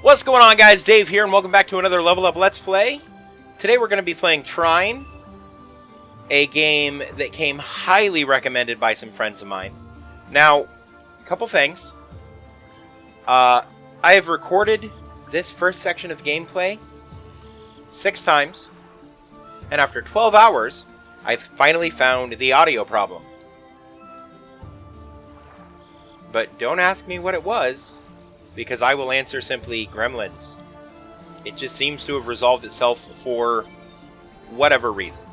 What's going on, guys? Dave here, and welcome back to another Level Up Let's Play. Today we're going to be playing Trine, a game that came highly recommended by some friends of mine. Now, a couple things. I have recorded this first section of gameplay 6 times, and after 12 hours, I've finally found the audio problem. But don't ask me what it was, because I will answer simply gremlins. It just seems to have resolved itself for whatever reason.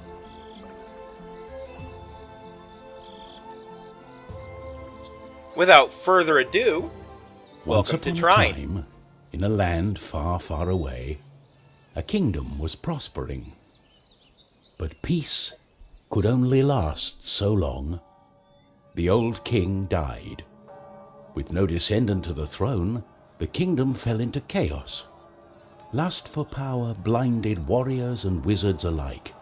Without further ado, welcome to Trine. Time, in a land far, far away, a kingdom was prospering. But peace could only last so long. The old king died. With no descendant to the throne, the kingdom fell into chaos. Lust for power blinded warriors and wizards alike.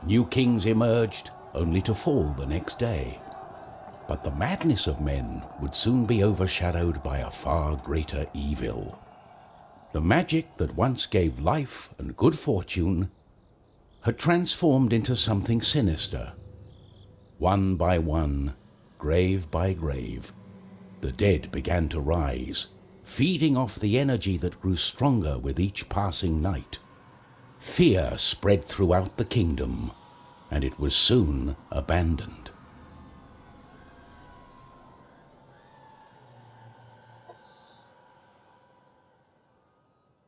New kings emerged, only to fall the next day. But the madness of men would soon be overshadowed by a far greater evil. The magic that once gave life and good fortune had transformed into something sinister. One by one, grave by grave, the dead began to rise, feeding off the energy that grew stronger with each passing night. Fear spread throughout the kingdom, and it was soon abandoned.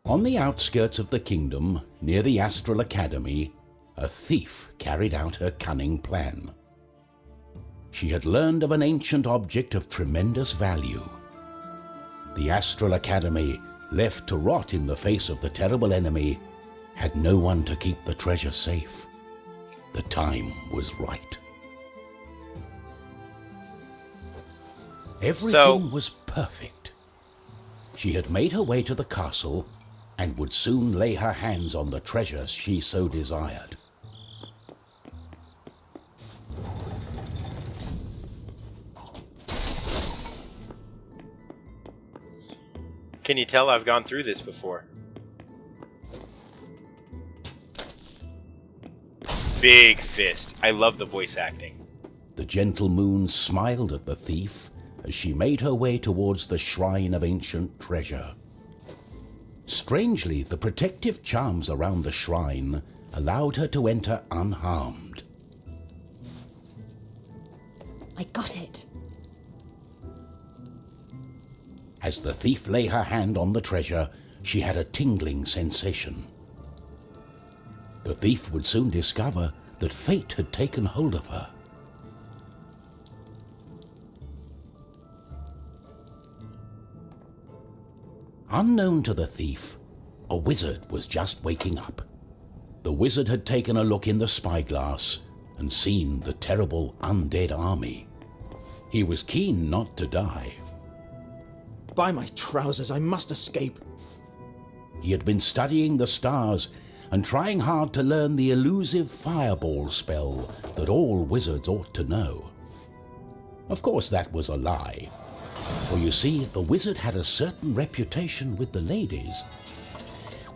On the outskirts of the kingdom, near the Astral Academy, a thief carried out her cunning plan. She had learned of an ancient object of tremendous value. The Astral Academy, left to rot in the face of the terrible enemy, had no one to keep the treasure safe. The time was right. Everything was perfect. She had made her way to the castle and would soon lay her hands on the treasure she so desired. Can you tell I've gone through this before? Big fist. I love the voice acting. The gentle moon smiled at the thief as she made her way towards the shrine of ancient treasure. Strangely, the protective charms around the shrine allowed her to enter unharmed. I got it. As the thief lay her hand on the treasure, she had a tingling sensation. The thief would soon discover that fate had taken hold of her. Unknown to the thief, a wizard was just waking up. The wizard had taken a look in the spyglass and seen the terrible undead army. He was keen not to die. By my trousers, I must escape. He had been studying the stars and trying hard to learn the elusive fireball spell that all wizards ought to know. Of course, that was a lie. For you see, the wizard had a certain reputation with the ladies.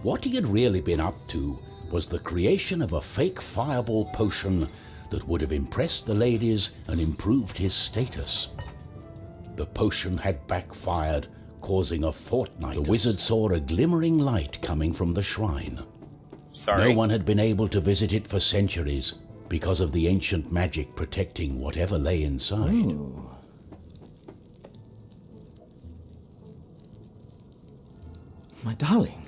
What he had really been up to was the creation of a fake fireball potion that would have impressed the ladies and improved his status. The potion had backfired, causing a fortnight. The wizard saw a glimmering light coming from the shrine. Sorry. No one had been able to visit it for centuries because of the ancient magic protecting whatever lay inside. Ooh. My darling,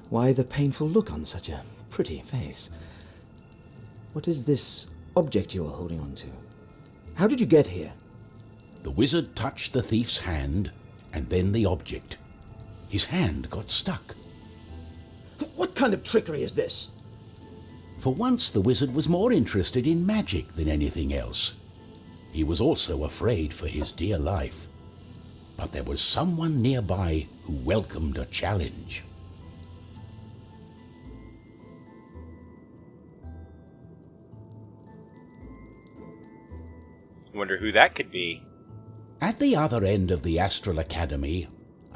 why the painful look on such a pretty face? What is this object you are holding on to? How did you get here? The wizard touched the thief's hand, and then the object. His hand got stuck. What kind of trickery is this? For once, the wizard was more interested in magic than anything else. He was also afraid for his dear life. But there was someone nearby who welcomed a challenge. Wonder who that could be. At the other end of the Astral Academy,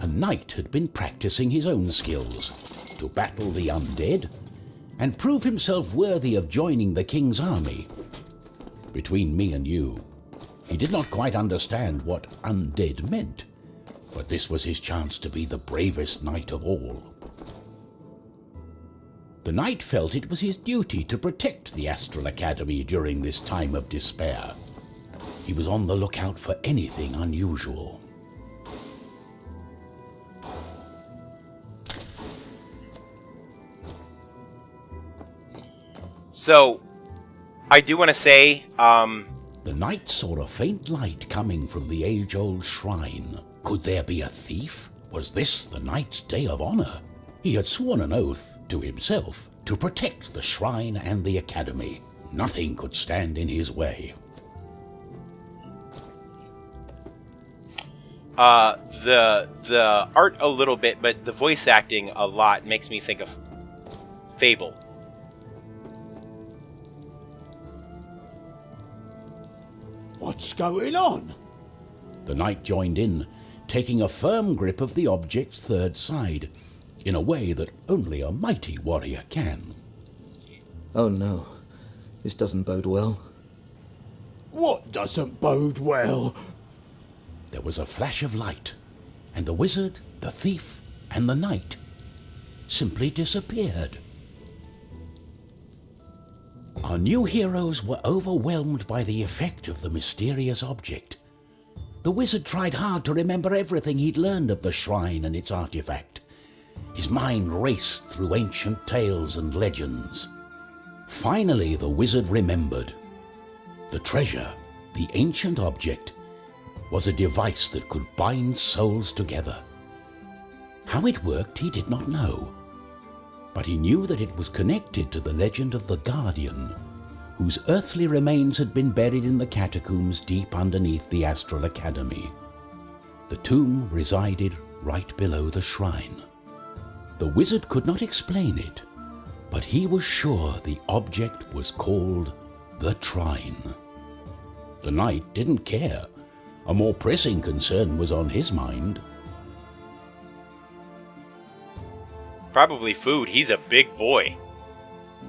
a knight had been practicing his own skills to battle the undead and prove himself worthy of joining the king's army. Between me and you, he did not quite understand what undead meant, but this was his chance to be the bravest knight of all. The knight felt it was his duty to protect the Astral Academy during this time of despair. He was on the lookout for anything unusual. So, I do want to say, The knight saw a faint light coming from the age-old shrine. Could there be a thief? Was this the knight's day of honor? He had sworn an oath to himself to protect the shrine and the academy. Nothing could stand in his way. the art a little bit, but the voice acting a lot makes me think of Fable. What's going on? The knight joined in, taking a firm grip of the object's third side, in a way that only a mighty warrior can. Oh no, this doesn't bode well. What doesn't bode well? There was a flash of light, and the wizard, the thief, and the knight simply disappeared. Our new heroes were overwhelmed by the effect of the mysterious object. The wizard tried hard to remember everything he'd learned of the shrine and its artifact. His mind raced through ancient tales and legends. Finally, the wizard remembered. The treasure, the ancient object, was a device that could bind souls together. How it worked, he did not know. But he knew that it was connected to the legend of the Guardian, whose earthly remains had been buried in the catacombs deep underneath the Astral Academy. The tomb resided right below the shrine. The wizard could not explain it, but he was sure the object was called the Trine. The knight didn't care. A more pressing concern was on his mind. Probably food. He's a big boy.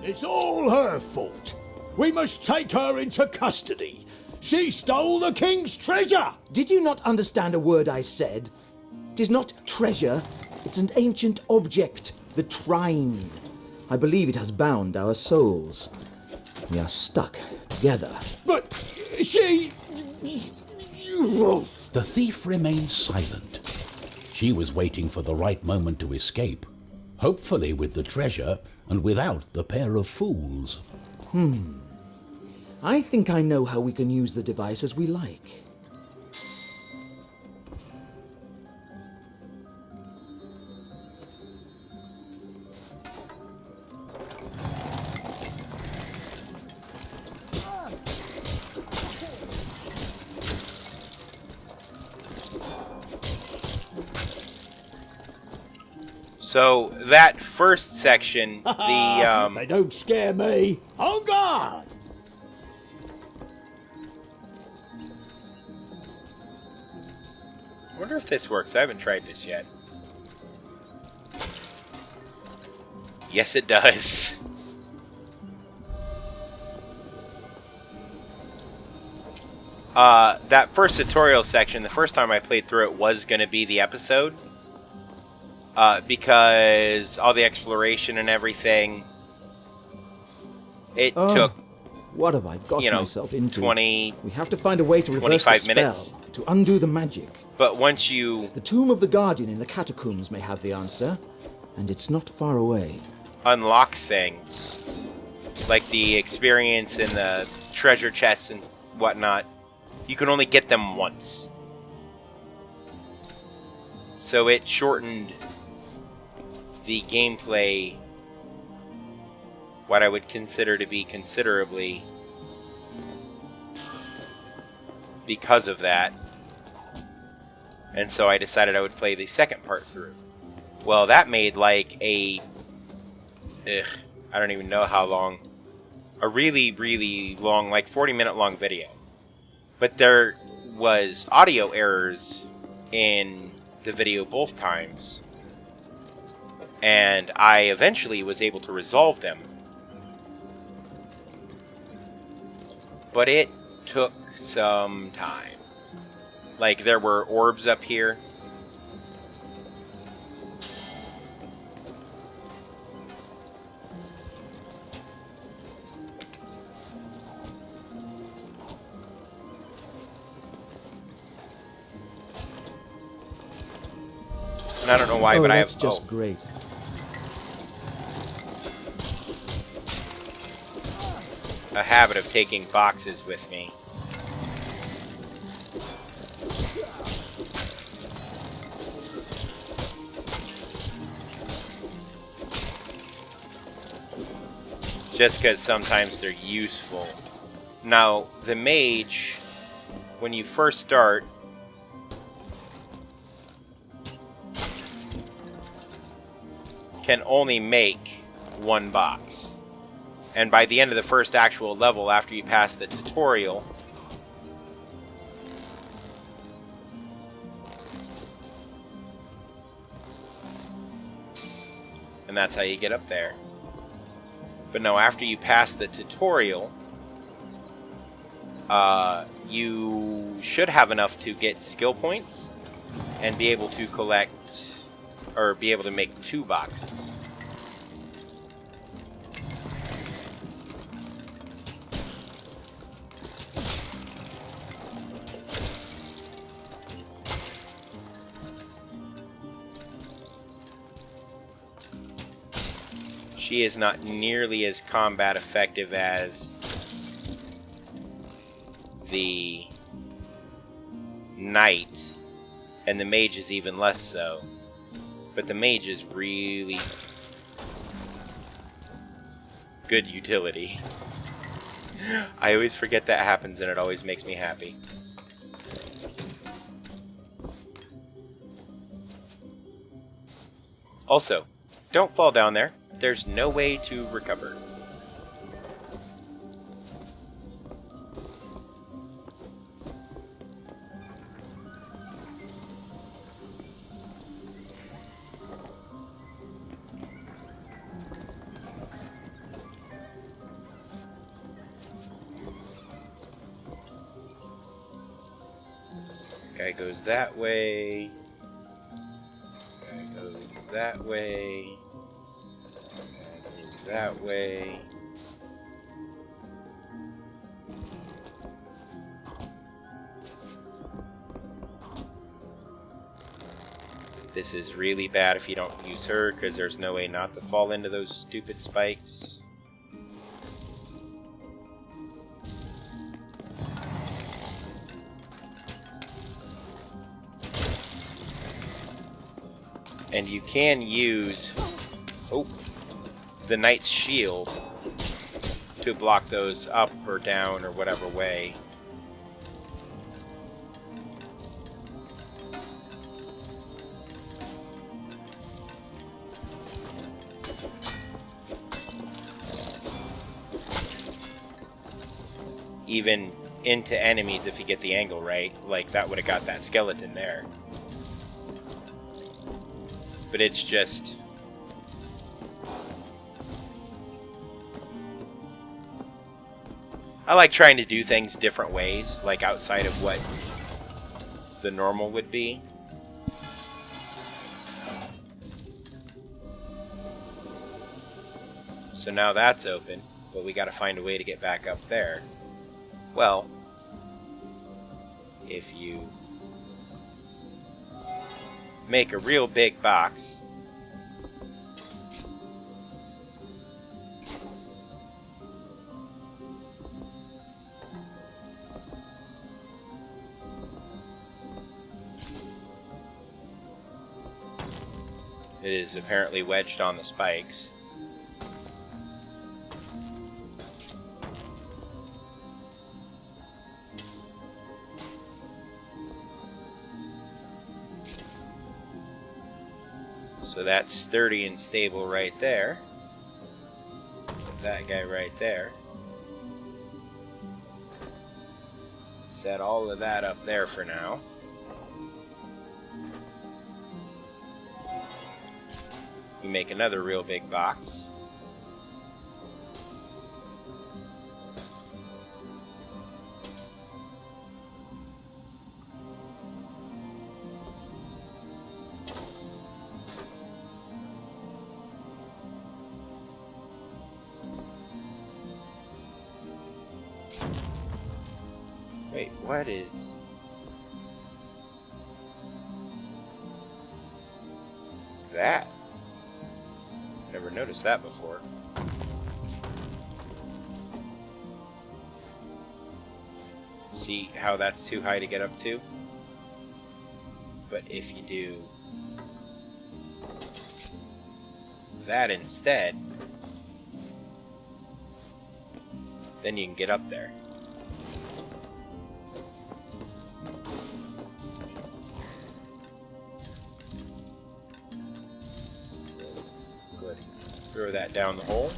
It's all her fault. We must take her into custody. She stole the king's treasure. Did you not understand a word I said? It is not treasure, it's an ancient object, the Trine. I believe it has bound our souls. We are stuck together. But she... The thief remained silent. She was waiting for the right moment to escape, hopefully with the treasure and without the pair of fools. I think I know how we can use the device as we like. So that first section, the They don't scare me. On guard! I wonder if this works. I haven't tried this yet. Yes, it does. That first tutorial section, the first time I played through it was going to be the episode. Because all the exploration and everything, it took, What have I got myself into? 20, We have to find a way to reverse the 25 spell, minutes. to undo the magic. But once you The tomb of the Guardian in the catacombs may have the answer, and it's not far away. unlock things, like the experience in the treasure chests and whatnot, you can only get them once. So it shortened the gameplay, what I would consider to be considerably, because of that. And so I decided I would play the second part through. Well, that made like I don't even know how long, a really, really long, like 40-minute long video. But there was audio errors in the video both times, and I eventually was able to resolve them. But it took some time. Like, there were orbs up here. And I don't know why, but I have... That's just great. a habit of taking boxes with me. Just because sometimes they're useful. Now, the mage, when you first start, can only make one box. And by the end of the first actual level, after you pass the tutorial, and that's how you get up there. But no, after you pass the tutorial, you should have enough to get skill points and be able to collect, or be able to make 2 boxes. She is not nearly as combat effective as the knight, and the mage is even less so. But the mage is really good utility. I always forget that happens, and it always makes me happy. Also, don't fall down there. There's no way to recover. Guy goes that way. Guy goes that way. That way. This is really bad if you don't use her, because there's no way not to fall into those stupid spikes. And you can use... oh. The knight's shield to block those up or down or whatever way. Even into enemies if you get the angle right. Like, that would have got that skeleton there. But it's just... I like trying to do things different ways, like outside of what the normal would be. So now that's open, but we gotta find a way to get back up there. Well, if you make a real big box, it is apparently wedged on the spikes. So that's sturdy and stable right there. That guy right there. Set all of that up there for now. We make another real big box. Wait, what is... that? Never noticed that before. See how that's too high to get up to? But if you do that instead, then you can get up there. Throw that down the hole.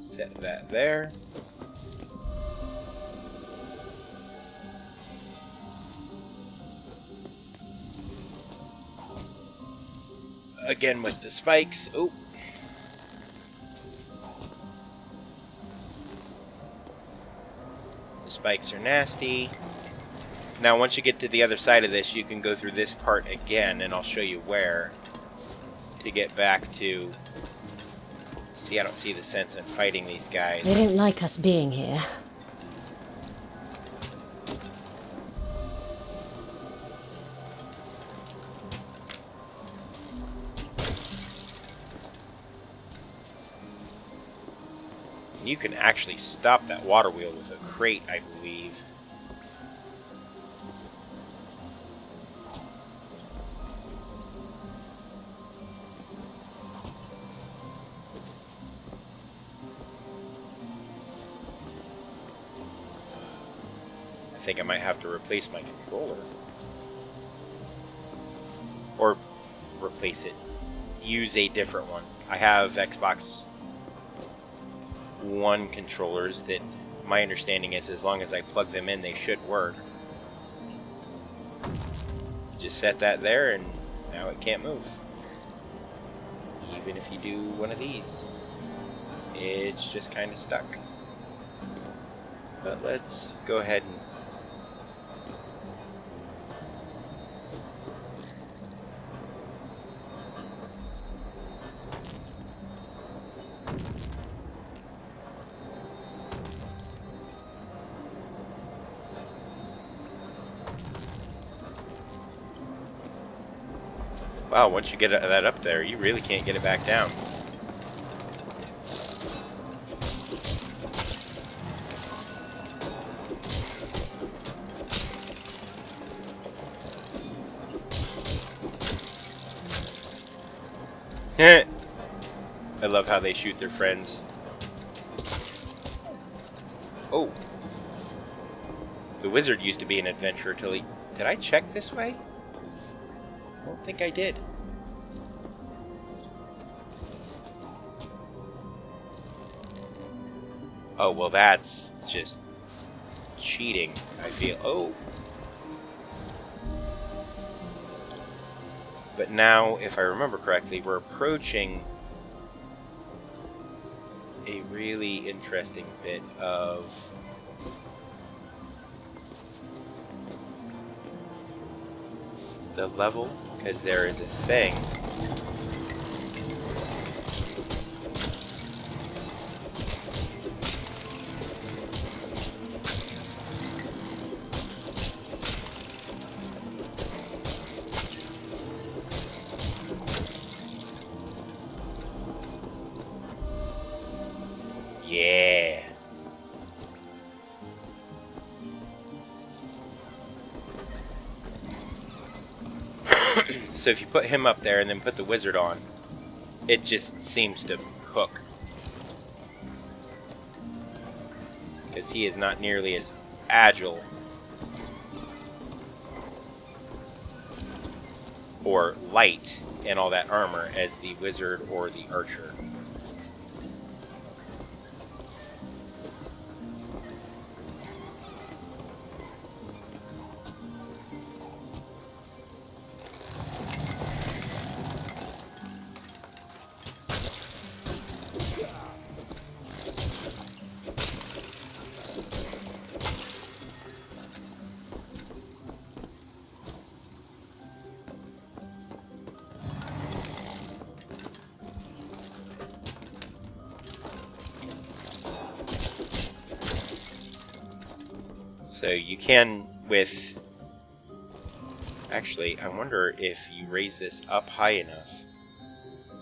Set that there. Again with the spikes. Oh. The spikes are nasty. Now once you get to the other side of this, you can go through this part again, and I'll show you where to get back to... See, I don't see the sense in fighting these guys. They don't like us being here. You can actually stop that water wheel with a crate, I believe. I think I might have to replace my controller. Or replace it. Use a different one. I have Xbox One controllers that my understanding is as long as I plug them in, they should work. Just set that there and now it can't move. Even if you do one of these. It's just kind of stuck. But let's go ahead and wow, once you get that up there, you really can't get it back down. I love how they shoot their friends. Oh. The wizard used to be an adventurer till he... Did I check this way? I don't think I did. Oh, well that's just cheating, I feel. Oh. But now, if I remember correctly, we're approaching a really interesting bit of the level, because there is a thing yeah. So if you put him up there and then put the wizard on, it just seems to cook. Because he is not nearly as agile or light in all that armor as the wizard or the archer. So you can with... Actually, I wonder if you raise this up high enough,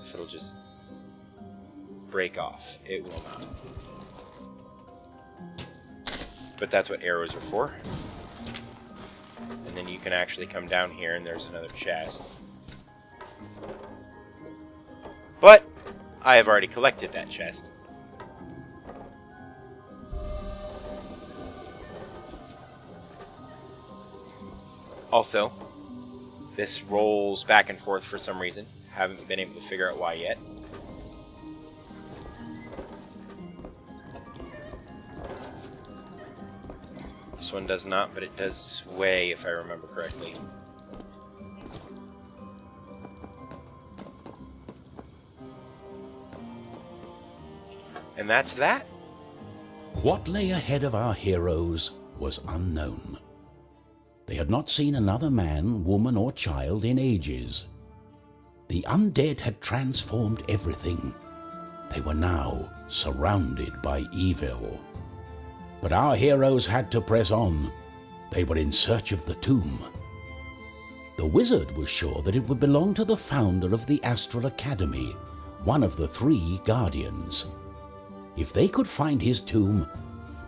if it'll just break off. It will not. But that's what arrows are for. And then you can actually come down here and there's another chest. But I have already collected that chest. Also, this rolls back and forth for some reason. Haven't been able to figure out why yet. This one does not, but it does sway if I remember correctly. And that's that. What lay ahead of our heroes was unknown. They had not seen another man, woman, or child in ages. The undead had transformed everything. They were now surrounded by evil. But our heroes had to press on. They were in search of the tomb. The wizard was sure that it would belong to the founder of the Astral Academy, one of the 3 guardians. If they could find his tomb,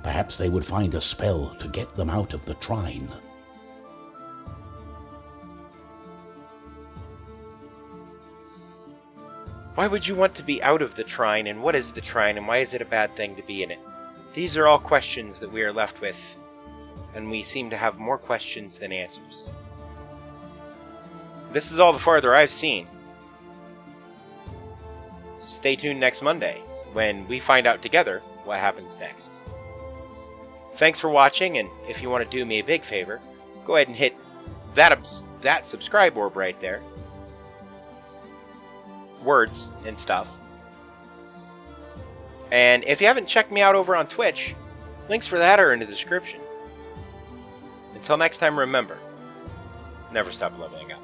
perhaps they would find a spell to get them out of the Trine. Why would you want to be out of the Trine, and what is the Trine, and why is it a bad thing to be in it? These are all questions that we are left with, and we seem to have more questions than answers. This is all the farther I've seen. Stay tuned next Monday, when we find out together what happens next. Thanks for watching, and if you want to do me a big favor, go ahead and hit that subscribe orb right there. Words and stuff. And if you haven't checked me out over on Twitch, links for that are in the description. Until next time, remember, never stop leveling up.